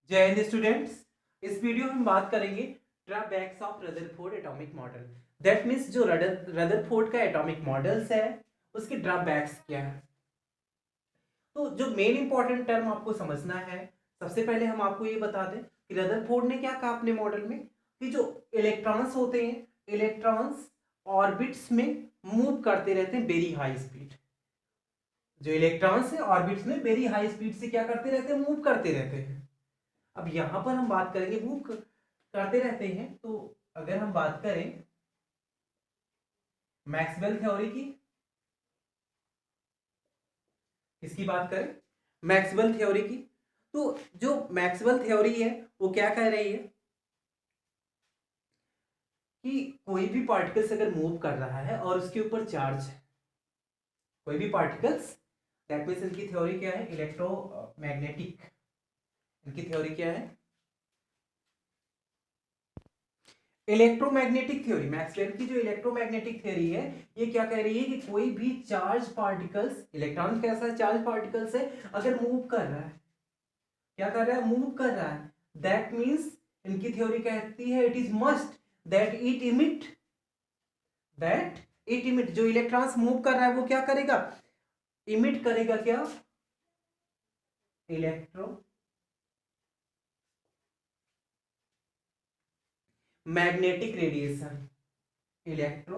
जय हिंद स्टूडेंट्स। इस वीडियो में हम बात करेंगे drawbacks of Rutherford atomic model. That means जो रदरफोर्ड का एटॉमिक मॉडल्स है उसके ड्रॉबैक्स क्या है। तो जो मेन इंपॉर्टेंट टर्म आपको समझना है, सबसे पहले हम आपको ये बता दें कि रदरफोर्ड ने क्या कहा अपने मॉडल में कि जो इलेक्ट्रॉन्स होते हैं, इलेक्ट्रॉन्स ऑर्बिट्स में मूव करते रहते हैं वेरी हाई स्पीड। जो इलेक्ट्रॉन्स है ऑर्बिट्स में वेरी हाई स्पीड से क्या करते रहते हैं, मूव करते रहते हैं। अब यहां पर हम बात करेंगे मूव करते रहते हैं, तो अगर हम बात करें मैक्सवेल थ्योरी की, किसकी बात करें, मैक्सवेल थ्योरी की। तो जो मैक्सवेल थ्योरी है वो क्या कह रही है कि कोई भी पार्टिकल्स अगर मूव कर रहा है और उसके ऊपर चार्ज है, कोई भी पार्टिकल्स, दैट मीन्स इनकी थ्योरी क्या है, इलेक्ट्रोमैग्नेटिक। इनकी थ्योरी क्या है, इलेक्ट्रोमैग्नेटिक थ्योरी। मैक्सवेल की जो इलेक्ट्रोमैग्नेटिक थ्योरी है ये क्या कह रही है कि कोई भी चार्ज पार्टिकल्स, इलेक्ट्रॉन कैसा चार्ज पार्टिकल्स है, अगर मूव कर रहा है, क्या कर रहा है, मूव कर रहा है, दैट मींस इनकी थ्योरी कहती है it is must that it emit जो इलेक्ट्रॉन्स मूव कर रहा है वो क्या करेगा, इमिट करेगा, क्या, electro magnetic radiation, electro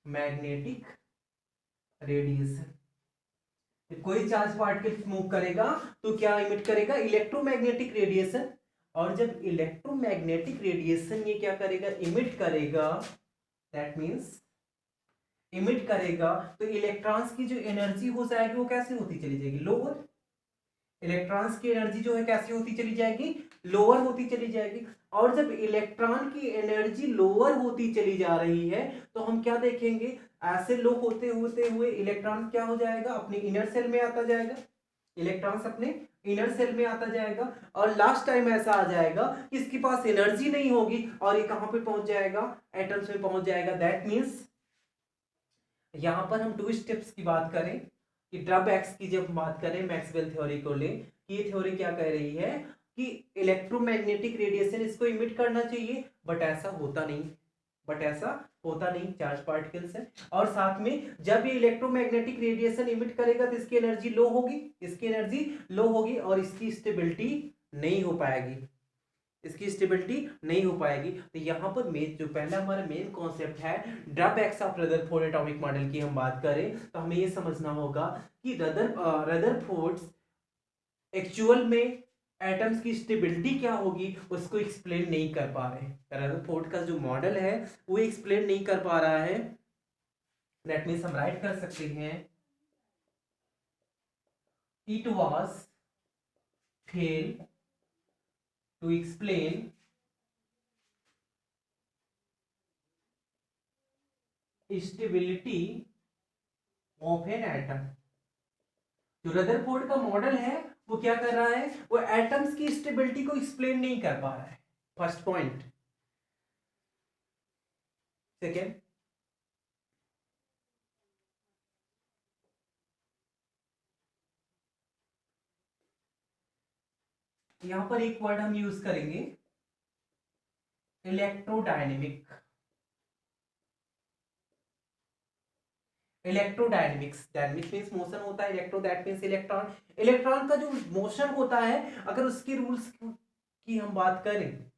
magnetic radiation. कोई चार्ज पार्टिकल मूव करेगा तो क्या इमिट करेगा, इलेक्ट्रोमैग्नेटिक रेडिएशन। और जब इलेक्ट्रोमैग्नेटिक रेडिएशन ये क्या करेगा, इमिट करेगा, दैट मींस इमिट करेगा, तो इलेक्ट्रॉन्स की जो एनर्जी हो जाएगी वो कैसे होती चली जाएगी, लोअर। इलेक्ट्रॉन्स की एनर्जी जो है कैसी होती चली जाएगी, लोअर होती चली जाएगी। और जब इलेक्ट्रॉन की एनर्जी लोअर होती चली जा रही है तो हम क्या देखेंगे, ऐसे लो होते होते हुए इलेक्ट्रॉन क्या हो जाएगा, अपने इनर सेल में आता जाएगा, इलेक्ट्रॉन्स अपने इनर सेल में आता जाएगा। और लास्ट टाइम ऐसा आ जाएगा कि इसके पास एनर्जी नहीं होगी और ये कहां पे पहुंच जाएगा, एटम्स में पहुंच जाएगा। दैट मीन्स यहां पर हम टू स्टेप्स की बात करें कि ड्रॉबैक्स की जब बात करें मैक्सवेल थ्योरी को ले, ये थ्योरी क्या कह रही है कि इलेक्ट्रोमैग्नेटिक रेडिएशन इसको इमिट करना चाहिए, बट ऐसा होता नहीं, बट ऐसा होता नहीं, चार्ज पार्टिकल्स है। और साथ में जब ये इलेक्ट्रोमैग्नेटिक रेडिएशन इमिट करेगा तो इसकी एनर्जी लो होगी, इसकी एनर्जी लो होगी और इसकी स्टेबिलिटी नहीं हो पाएगी, इसकी स्टेबिलिटी नहीं हो पाएगी। तो यहाँ पर मेन जो पहला हमारा मेन कॉन्सेप्ट है drawbacks of Rutherford atomic model की हम बात करें तो हमें ये समझना होगा कि रदरफोर्ड एक्चुअल में एटम्स की स्टेबिलिटी क्या होगी उसको एक्सप्लेन नहीं कर पा रहे हैं। रदरफोर्ड का जो मॉडल है वो एक्सप्लेन नहीं कर पा रहा है। दैट मीन्स हम राइट कर सकते हैं it was fail to explain stability of an atom. जो रदरफोर्ड का मॉडल है वो क्या कर रहा है, वो एटम्स की स्टेबिलिटी को एक्सप्लेन नहीं कर पा रहा है, फर्स्ट पॉइंट। सेकेंड, यहां पर एक वर्ड हम यूज करेंगे, electrodynamic. Electrodynamics dynamics means motion होता है, electro that means electron. Electron का जो मोशन होता है, अगर उसके रूल्स की हम बात करें,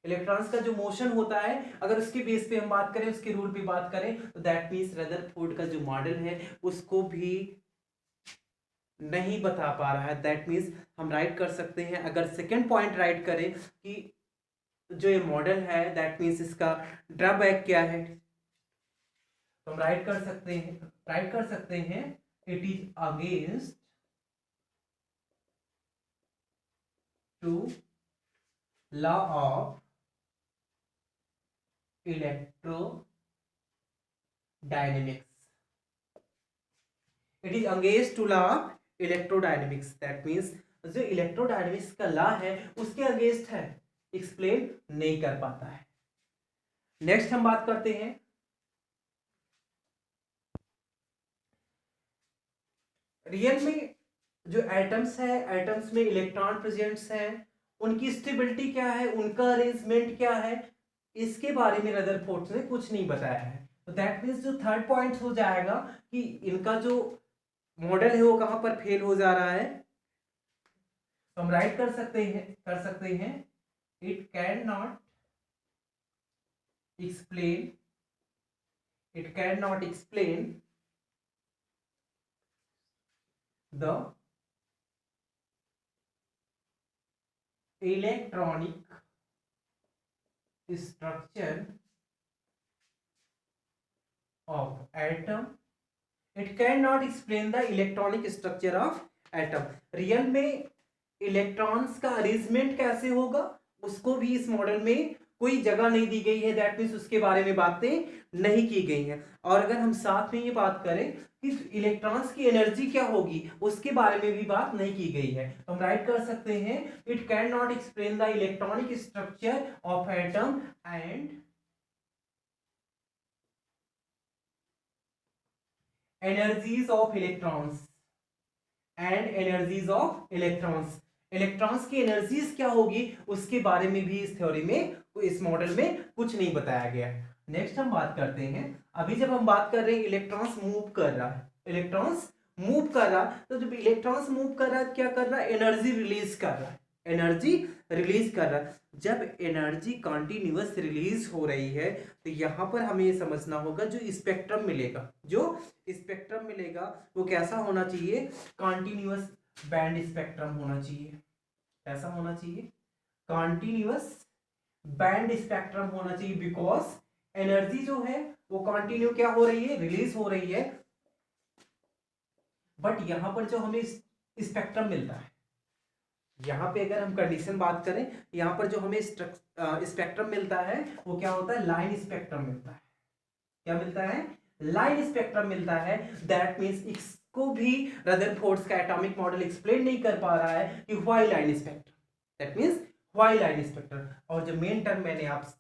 इलेक्ट्रॉन्स का जो मोशन होता है अगर उसके बेस पे हम बात करें, उसके रूल पे बात करें, तो दैट मींस रदरफोर्ड का जो मॉडल है उसको भी नहीं बता पा रहा है। दैट मीन्स हम राइट कर सकते हैं, अगर सेकेंड पॉइंट राइट करें कि जो ये मॉडल है दैट मीन्स इसका ड्रॉबैक क्या है, तो हम राइट कर सकते हैं it is against to law of electrodynamics. It is against to law of electrodynamics. That means जो इलेक्ट्रोडायनेमिक्स का लॉ है उसके अगेंस्ट है, एक्सप्लेन नहीं कर पाता है। नेक्स्ट हम बात करते हैं रियल में जो एटम्स है, एटम्स में इलेक्ट्रॉन प्रेजेंट्स हैं, उनकी स्टेबिलिटी क्या है, उनका अरेंजमेंट क्या है, इसके बारे में रदरफोर्ड ने कुछ नहीं बताया है। तो दैट मीन्स जो थर्ड पॉइंट हो जाएगा कि इनका जो मॉडल है वो कहां पर फेल हो जा रहा है। तो हम राइट कर सकते हैं it can not explain the electronic structure of atom. It can not explain the electronic structure of atom. Real में इलेक्ट्रॉन्स का अरेंजमेंट कैसे होगा उसको भी इस मॉडल में कोई जगह नहीं दी गई है। दैट मीन्स उसके बारे में बातें नहीं की गई हैं। और अगर हम साथ में ये बात करें कि इलेक्ट्रॉन्स की एनर्जी क्या होगी उसके बारे में भी बात नहीं की गई है। तो हम राइट कर सकते हैं it can not explain the electronic structure of atom and energies of electrons electrons की एनर्जीज क्या होगी उसके बारे में भी इस थ्योरी में, इस मॉडल में कुछ नहीं बताया गया। नेक्स्ट हम बात करते हैं, अभी जब हम बात कर रहे हैं इलेक्ट्रॉन्स मूव कर रहा है, तो जब इलेक्ट्रॉन्स मूव कर रहा है क्या कर रहा है, एनर्जी रिलीज कर रहा है। जब एनर्जी कॉन्टिन्यूअस रिलीज हो रही है तो यहां पर हमें ये समझना होगा जो स्पेक्ट्रम मिलेगा वो कैसा होना चाहिए, कॉन्टिन्यूअस बैंड स्पेक्ट्रम होना चाहिए। ऐसा होना चाहिए, कॉन्टिन्यूअस बैंड स्पेक्ट्रम होना चाहिए, बिकॉज एनर्जी जो है वो कंटिन्यू क्या हो रही है, रिलीज हो रही है। बट यहां पर जो हमें स्पेक्ट्रम मिलता है, यहां पे अगर हम कंडीशन बात करें, यहां पर जो हमें स्पेक्ट्रम मिलता है वो क्या होता है, लाइन स्पेक्ट्रम मिलता है। क्या मिलता है, लाइन स्पेक्ट्रम मिलता है। दैट मीन्स इसको भी रदरफोर्ड का एटॉमिक मॉडल एक्सप्लेन नहीं कर पा रहा है कि why line spectrum, that means why line spectrum. और जो मेन टर्म मैंने आप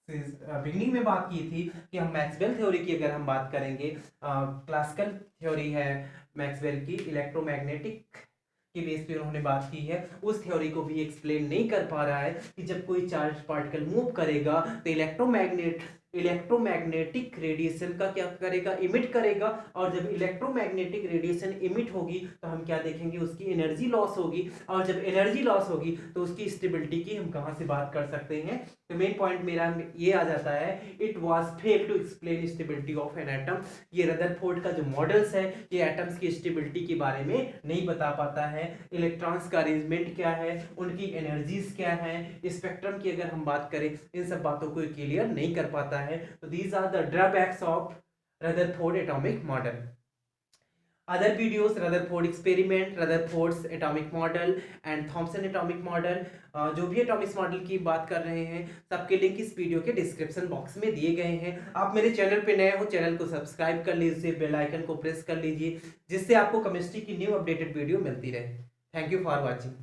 बिगनिंग में बात की थी कि हम मैक्सवेल थ्योरी की अगर हम बात करेंगे, क्लासिकल थ्योरी है मैक्सवेल की, इलेक्ट्रोमैग्नेटिक के बेस पे उन्होंने बात की है, उस थ्योरी को भी एक्सप्लेन नहीं कर पा रहा है कि जब कोई चार्ज पार्टिकल मूव करेगा तो इलेक्ट्रोमैग्नेटिक रेडिएशन का क्या करेगा, इमिट करेगा। और जब इलेक्ट्रोमैग्नेटिक रेडिएशन इमिट होगी तो हम क्या देखेंगे, उसकी एनर्जी लॉस होगी। और जब एनर्जी लॉस होगी तो उसकी स्टेबिलिटी की हम कहां से बात कर सकते हैं। तो मेन पॉइंट मेरा ये आ जाता है, it was fail to explain stability of an atom. ये रदरफोर्ड का जो मॉडल्स है ये एटम्स की स्टेबिलिटी के बारे में नहीं बता पाता है। इलेक्ट्रॉन्स का अरेंजमेंट क्या है, उनकी एनर्जीज क्या है, स्पेक्ट्रम की अगर हम बात करें, इन सब बातों को क्लियर नहीं कर पाता है। तो these are the drawbacks of Rutherford atomic model. Other videos, Rutherford experiment, Rutherford's atomic model and Thomson atomic model, जो भी एटॉमिक मॉडल की बात कर रहे हैं सबके लिंक इस वीडियो के डिस्क्रिप्शन बॉक्स में दिए गए हैं। आप मेरे चैनल पे नए हो, चैनल को सब्सक्राइब कर लीजिए, बेल आइकन को प्रेस कर लीजिए, जिससे आपको केमिस्ट्री की न्यू अपडेटेड वीडियो मिलती रहे। Thank you for watching.